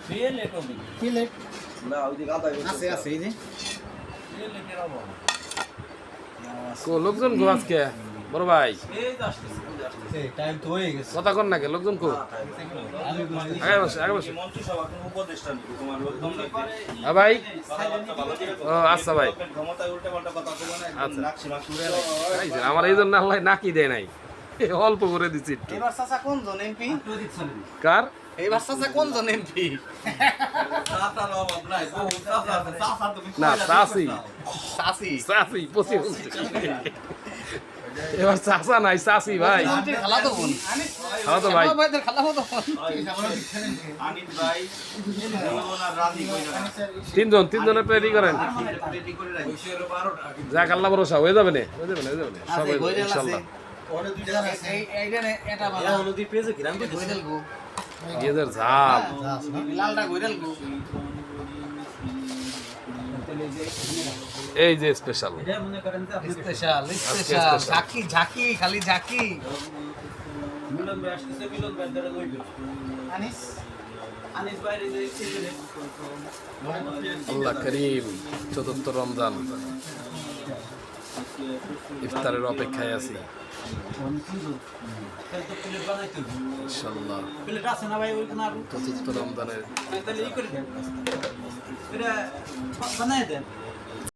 Plate না ওইদিকে গাদা আছে আছে এই যে লোকজন গো আজকে বড় ভাই টাইম তো হয়ে গেছে কথা কন নাকি লোকজন কো আগে বসে মন্ত্রিসভা কোন উপদেষ্টা নিব তোমার লোকজন হ্যাঁ ভাই ও আচ্ছা ভাই ক্ষমতায় উল্টা পাল্টা কথা বলে না আচ্ছা। নাকশি মাকশি উড়ে এই যে, আমার এই জন্য আল্লাহ নাকি দেয় নাই অল্প করে দিচ্ছি একটু এবার চাচা কোন জন এমপি কার এবার চাচা কোন জন এমপি চাচার অভাব নাই বহু চাচা আছে চাচা তুমি না চাষি চাচি চাষি পচি এবার চাষা নাই চাষি ভাই খালা তো বোন খাওয়া তো ভাই ভাইদের খালা তো বোন আনিত ভাই আর রাজি কই না তিনজনের রেডি করেন রেডি করে রাখি 12টা যাক আল্লাহ ভরসা হয়ে যাবে না সব হয়ে যাবে ইনশাল্লাহ ওরে দুইটা আছে এটা ভালো হলুদি পেজে কিরাম কই গইরাল গো গেদের ঝাল লালটা গইরাল গো এই যে স্পেশাল এটা মনে করেন যে আপনি স্পেশাল স্পেশাল। ঝাকি ঝাকি খালি ঝাকি মিলন ভাই আসতেছে মিলন ভাই দ্বারা লইবে আনিস আনিস বাইরে যে ছেলে আল্লাহ করিম চতুর্থ রমজান ইফতারের অপেক্ষায় আছি প্লেট বানাইতে ইনশাল্লাহ প্লেট আছে না ভাই ওই কোন আর চতুর্থ রমজানের তাহলে ই করে দেন এটা বানাই দেন